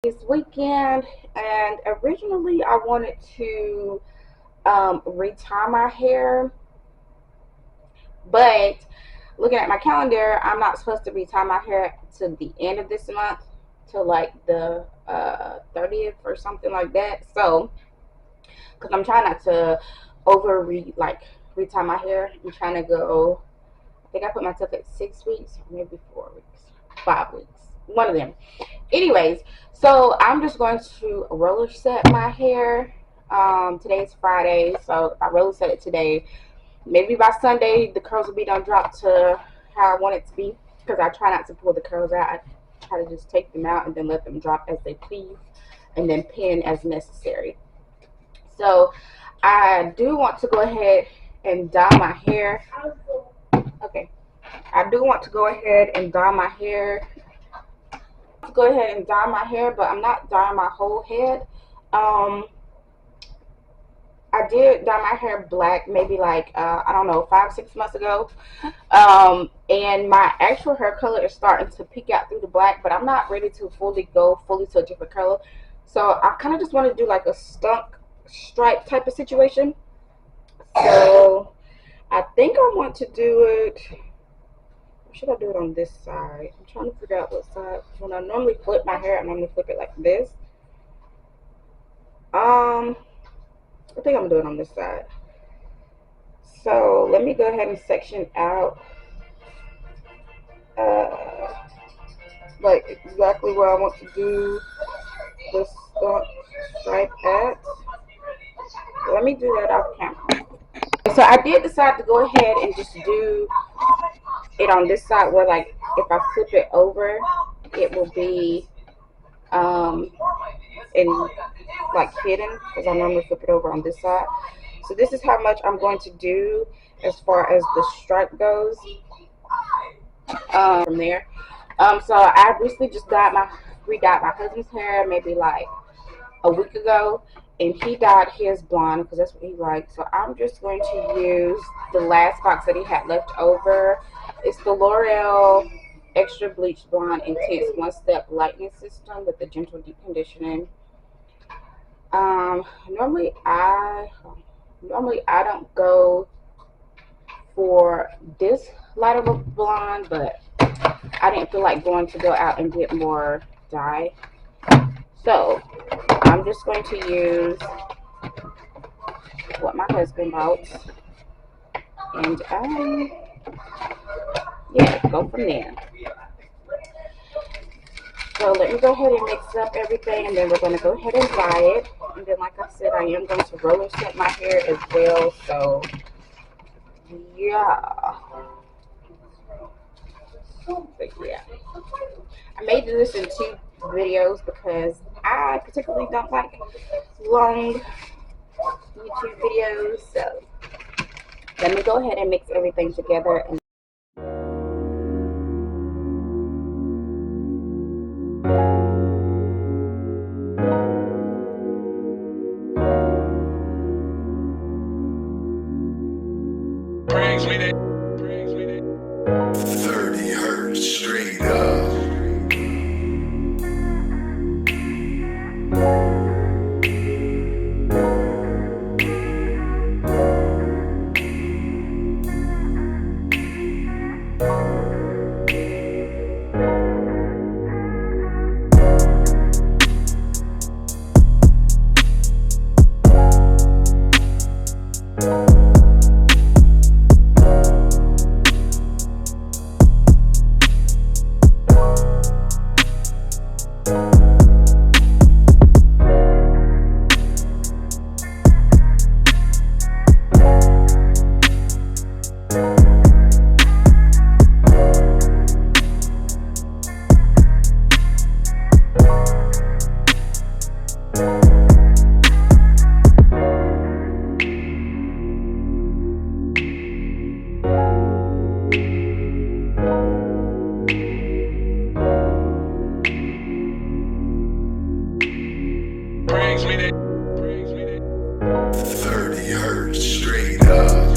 this weekend, and originally I wanted to retie my hair, but looking at my calendar, I'm not supposed to retie my hair to the end of this month, to like the 30th or something like that. So, because I'm trying not to retie my hair, I'm trying to go. I think I put myself at 6 weeks, or maybe 4 weeks, 5 weeks, one of them. Anyways, so I'm just going to roller set my hair. Today's Friday, so if I roller set it today, maybe by Sunday the curls will be done drop to how I want it to be, because I try not to pull the curls out. I try to just take them out and then let them drop as they please, and then pin as necessary. So I do want to go ahead and dye my hair. Okay, I do want to go ahead and dye my hair. But I'm not dyeing my whole head. I did dye my hair black maybe like I don't know, 5-6 months ago, and my actual hair color is starting to peek out through the black, but I'm not ready to go fully to a different color. So I kind of just want to do like a skunk stripe type of situation. So I think I want to do it. Should I do it on this side? I'm trying to figure out what side. When I normally flip my hair, I normally flip it like this. I think I'm gonna do it on this side. So let me go ahead and section out like exactly where I want to do this stripe at. Let me do that off camera. So I did decide to go ahead and just do it on this side, where like if I flip it over, it will be in like hidden, because I normally flip it over on this side. So this is how much I'm going to do as far as the stripe goes. From there, so I recently just re-dyed my husband's hair maybe like a week ago, and he dyed his blonde because that's what he likes. So I'm just going to use the last box that he had left over. It's the L'Oreal Extra Bleach Blonde Intense One-Step Lightening System with the gentle deep conditioning. Normally I don't go for this light of a blonde, but I didn't feel like go out and get more dye. So I'm just going to use what my husband bought, and yeah, go from there. So let me go ahead and mix up everything, and then we're going to go ahead and dye it. And then, like I said, I am going to roller set my hair as well. So yeah. But yeah, I made this in 2 videos because I particularly don't like long YouTube videos. So let me go ahead and mix everything together. And brings me there. 30 hertz straight up. Brings me there. 30 hertz straight up.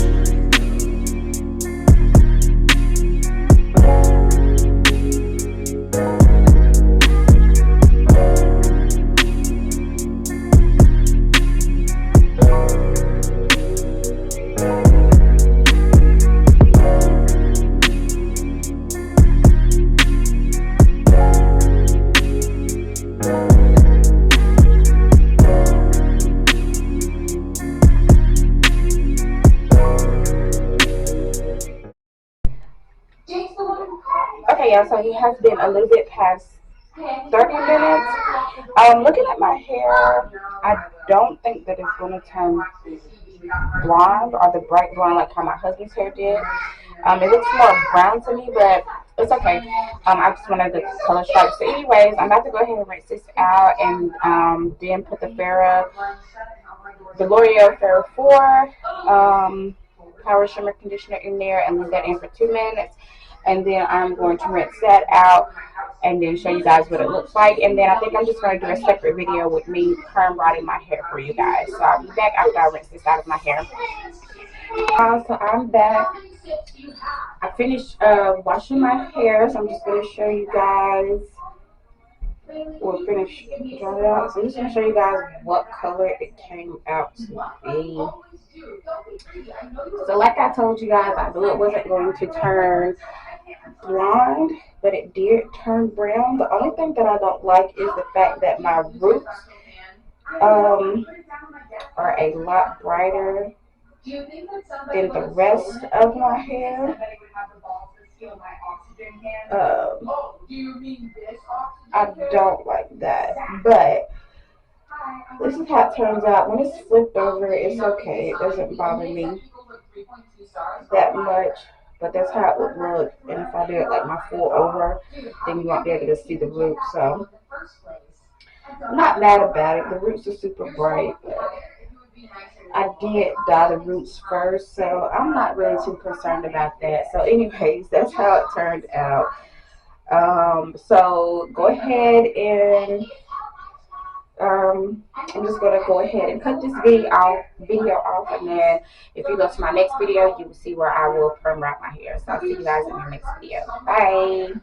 has been a little bit past 30 minutes. Looking at my hair, I don't think that it's going to turn blonde or the bright blonde like how my husband's hair did. It looks more brown to me, but it's okay. I just wanted the color stripes. So anyways, I'm about to go ahead and rinse this out and then put the L'Oreal Farrah 4 Power Shimmer Conditioner in there and leave that in for 2 minutes. And then I'm going to rinse that out and then show you guys what it looks like. And then I think I'm just going to do a separate video with me perm rotting my hair for you guys. So I'll be back after I rinse this out of my hair. So I'm back. I finished washing my hair, so I'm just going to show you guys. We'll finish drying it out. So I'm just going to show you guys what color it came out to be. So like I told you guys, I knew it wasn't going to turn blonde, but it did turn brown. The only thing that I don't like is the fact that my roots are a lot brighter than the rest of my hair. I don't like that, but this is how it turns out. When it's flipped over, it's okay. It doesn't bother me that much, but that's how it would look. And if I do it like my full over, then you won't be able to see the roots. So I'm not mad about it. The roots are super bright, but I did dye the roots first, so I'm not really too concerned about that. So anyways, that's how it turned out. So go ahead and I'm just going to go ahead and cut this video off, and then if you go to my next video, you will see where I will perm wrap my hair. So I'll see you guys in the next video. Bye.